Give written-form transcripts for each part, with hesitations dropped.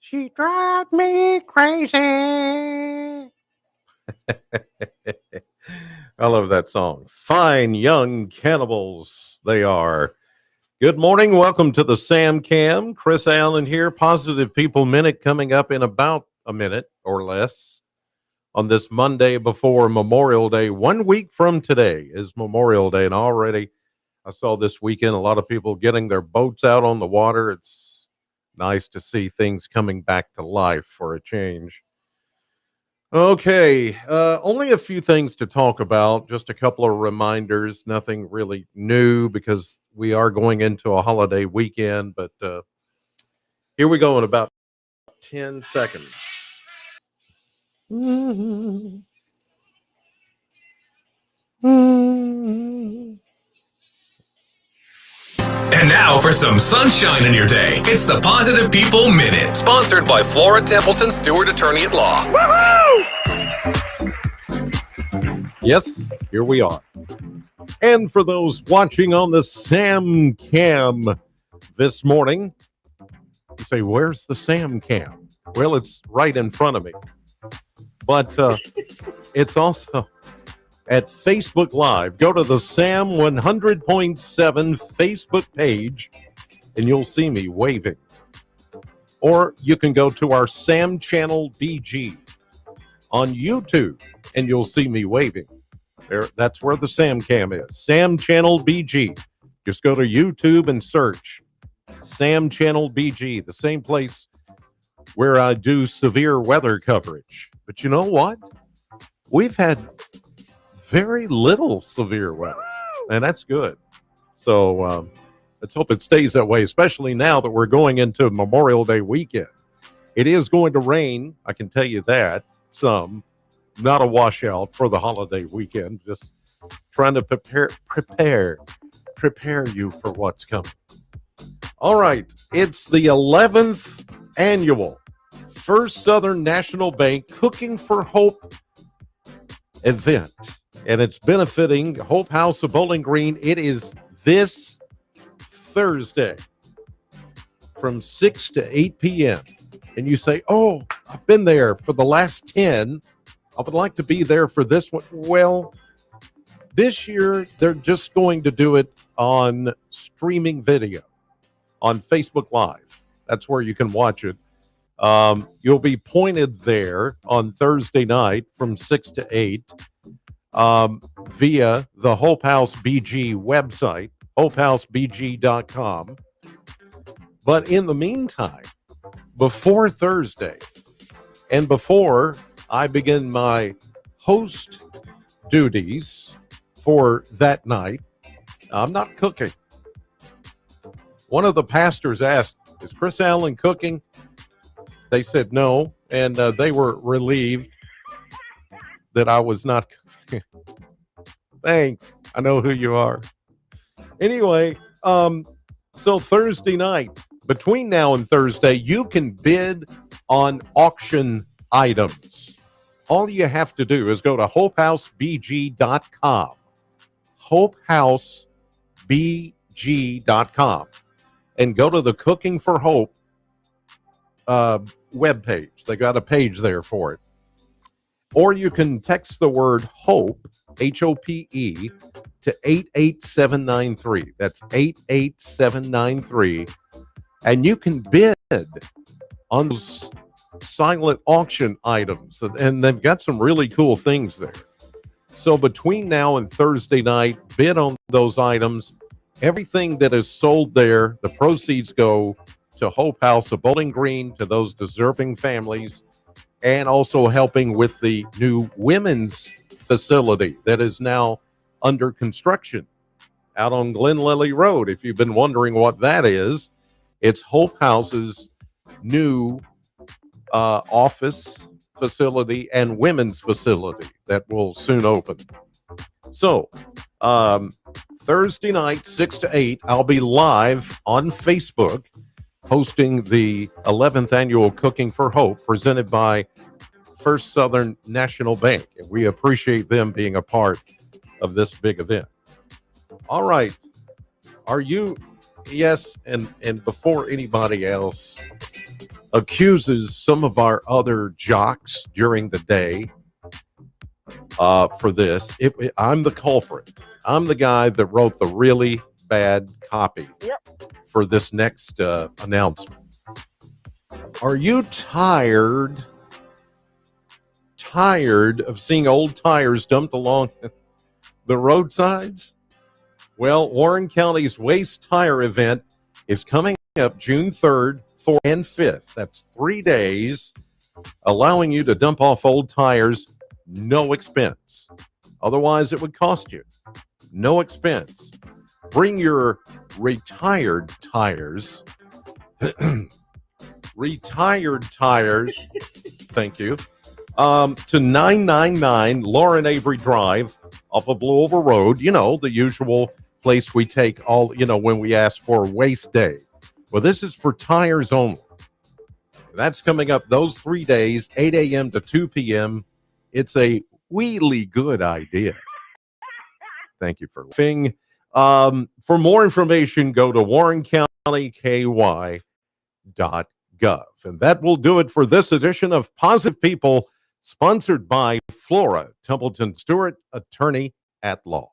She drives me crazy. I love that song. Fine young cannibals, they are. Good morning. Welcome to the Sam Cam. Chris Allen here. Positive People Minute coming up in about a minute or less on this Monday before Memorial Day. 1 week from today is Memorial Day, and already I saw this weekend a lot of people getting their boats out on the water. It's nice to see things coming back to life for a change. Okay, only a few things to talk about. Just a couple of reminders. Nothing really new because we are going into a holiday weekend. But here we go in about 10 seconds. Mm-hmm. Mm-hmm. And now for some sunshine in your day. It's the Positive People Minute, sponsored by Flora Templeton Stuart, Attorney at Law. Yes, here we are. And for those watching on the Sam Cam this morning, you say, where's the Sam Cam? Well, it's right in front of me. But it's also at Facebook Live. Go to the Sam 100.7 Facebook page, and you'll see me waving. Or you can go to our Sam Channel BG on YouTube, and you'll see me waving. That's where the Sam Cam is. Sam Channel BG. Just go to YouTube and search Sam Channel BG, the same place where I do severe weather coverage. But you know what? We've had very little severe weather, and that's good. So let's hope it stays that way, especially now that we're going into Memorial Day weekend. It is going to rain, I can tell you that, some. Not a washout for the holiday weekend. Just trying to prepare you for what's coming. All right, it's the 11th annual First Southern National Bank Cooking for Hope event, and it's benefiting Hope House of Bowling Green. It is this Thursday from 6 to 8 p.m. And you say, oh, I've been there for the last 10. I would like to be there for this one. Well, this year, they're just going to do it on streaming video on Facebook Live. That's where you can watch it. You'll be pointed there on Thursday night from 6 to 8 via the Hope House BG website, hopehousebg.com. But in the meantime, before Thursday and before I begin my host duties for that night, I'm not cooking. One of the pastors asked, is Chris Allen cooking? They said no, and they were relieved that I was not cooking. Thanks. I know who you are. Anyway, so Thursday night, between now and Thursday, you can bid on auction items. All you have to do is go to hopehousebg.com, hopehousebg.com, and go to the Cooking for Hope webpage. They got a page there for it. Or you can text the word HOPE, H-O-P-E, to 88793. That's 88793. And you can bid on those silent auction items, and they've got some really cool things there. So between now and Thursday night, bid on those items. Everything that is sold there, the proceeds go to Hope House of Bowling Green, to those deserving families, and also helping with the new women's facility that is now under construction out on Glen Lily Road. If you've been wondering what that is, it's Hope House's new office facility and women's facility that will soon open. So Thursday night, 6 to 8, I'll be live on Facebook hosting the 11th annual Cooking for Hope presented by First Southern National Bank. And we appreciate them being a part of this big event. All right. Are you? Yes. And before anybody else, accuses some of our other jocks during the day for this. I'm the culprit. I'm the guy that wrote the really bad copy for this next announcement. Are you tired of seeing old tires dumped along the roadsides? Well, Warren County's Waste Tire event is coming up June 3rd, 4th, and 5th. That's 3 days, allowing you to dump off old tires, no expense. Otherwise, it would cost you. No expense. Bring your retired tires. Retired tires. Thank you. To 999 Lauren Avery Drive off of Louisville Road. You know, the usual place we take all, when we ask for waste day. Well, this is for tires only. That's coming up those 3 days, 8 a.m. to 2 p.m. It's a really good idea. Thank you for laughing. For more information, go to warrencountyky.gov. And that will do it for this edition of Positive People, sponsored by Flora Templeton Stuart, attorney at law.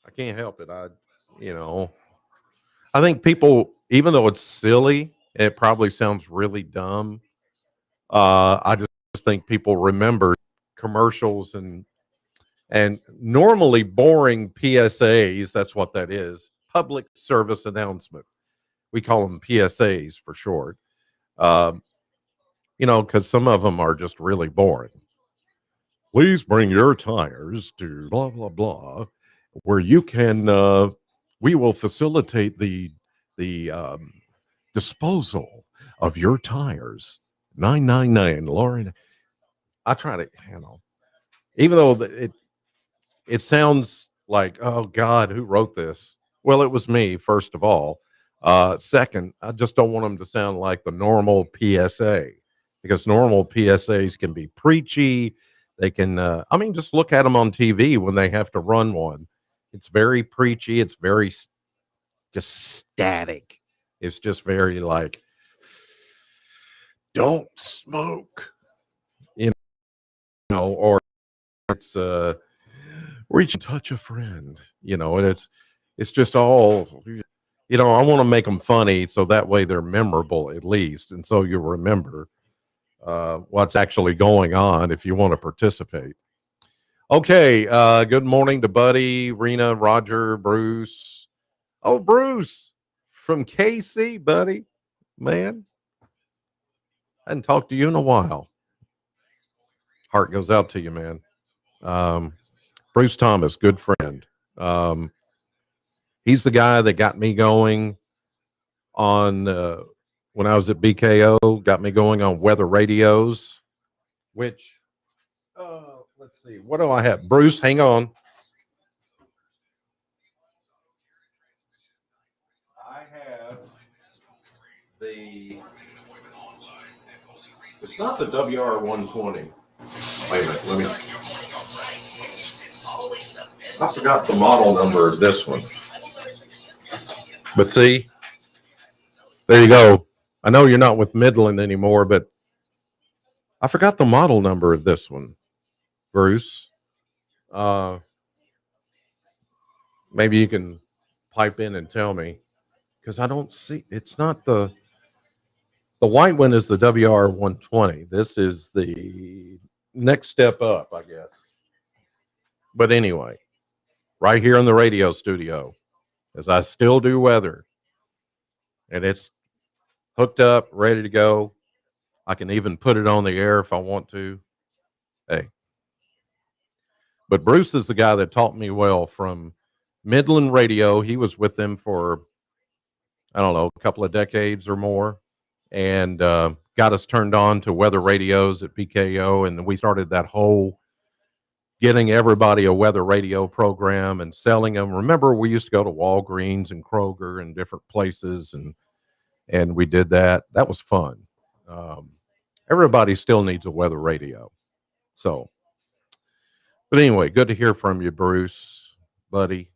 I can't help it. I think people, even though it's silly, it probably sounds really dumb. I just think people remember commercials and normally boring PSAs. That's what that is. Public service announcement. We call them PSAs for short. Because some of them are just really boring. Please bring your tires to blah, blah, blah, where you can, we will facilitate the disposal of your tires. 999, Lauren. I try to, even though it sounds like, oh God, who wrote this? Well, it was me, first of all. Second, I just don't want them to sound like the normal PSA, because normal PSAs can be preachy. They can, just look at them on TV when they have to run one. It's very preachy. It's very just static. It's just very like, don't smoke, or it's reach and touch a friend, and it's just all, I want to make them funny so that way they're memorable at least, and so you remember what's actually going on if you want to participate. Okay, good morning to Buddy, Rena, Roger, Bruce. Oh, Bruce from KC, buddy, man. I hadn't talked to you in a while. Heart goes out to you, man. Bruce Thomas, good friend. He's the guy that got me going on when I was at BKO, got me going on weather radios, which, let's see, what do I have? Bruce, hang on. I have it's not the WR120. Wait a minute, let me. I forgot the model number of this one. But see, there you go. I know you're not with Midland anymore, but I forgot the model number of this one, Bruce. Maybe you can pipe in and tell me, because I don't see. It's not the white one is the WR120. This is the next step up, I guess. But anyway, right here in the radio studio, as I still do weather, and it's hooked up, ready to go. I can even put it on the air if I want to. Hey. But Bruce is the guy that taught me well from Midland Radio. He was with them for, I don't know, a couple of decades or more, and got us turned on to weather radios at PKO. And we started that whole getting everybody a weather radio program and selling them. Remember, we used to go to Walgreens and Kroger and different places, and we did that. That was fun. Everybody still needs a weather radio. So, but anyway, good to hear from you, Bruce, buddy.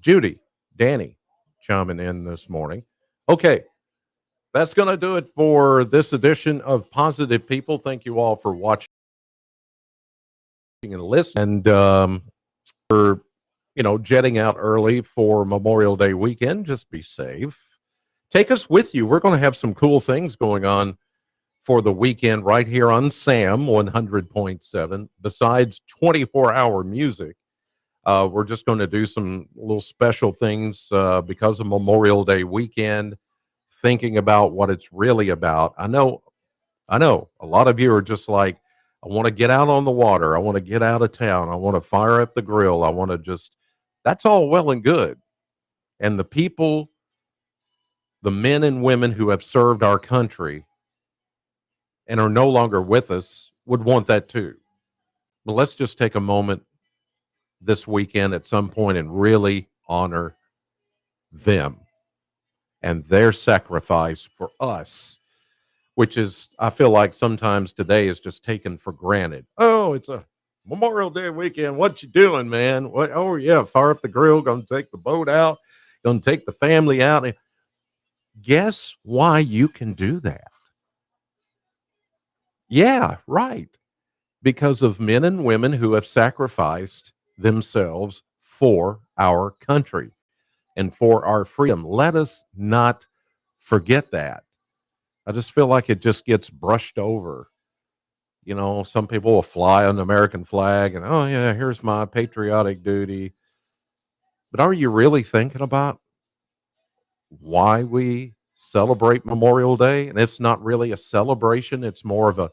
Judy, Danny, chiming in this morning. Okay, that's going to do it for this edition of Positive People. Thank you all for watching and listening, and for jetting out early for Memorial Day weekend. Just be safe. Take us with you. We're going to have some cool things going on for the weekend right here on SAM 100.7. Besides 24-hour music, we're just going to do some little special things because of Memorial Day weekend, thinking about what it's really about. I know a lot of you are just like, I want to get out on the water. I want to get out of town. I want to fire up the grill. I want to that's all well and good. And the people, the men and women who have served our country and are no longer with us would want that too. But let's just take a moment this weekend at some point and really honor them and their sacrifice for us, which is, I feel like sometimes today is just taken for granted. Oh, it's a Memorial Day weekend. What you doing, man? What? Oh, yeah, fire up the grill. Going to take the boat out. Going to take the family out. Guess why you can do that? Yeah, right. Because of men and women who have sacrificed themselves for our country and for our freedom. Let us not forget that. I just feel like it just gets brushed over. Some people will fly an American flag and, oh, yeah, here's my patriotic duty. But are you really thinking about why we celebrate Memorial Day? And it's not really a celebration. It's more of a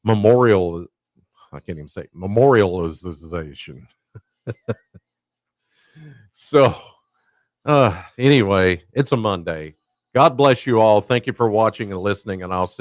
memorial. I can't even say memorialization. So, anyway, it's a Monday. God bless you all. Thank you for watching and listening, and I'll see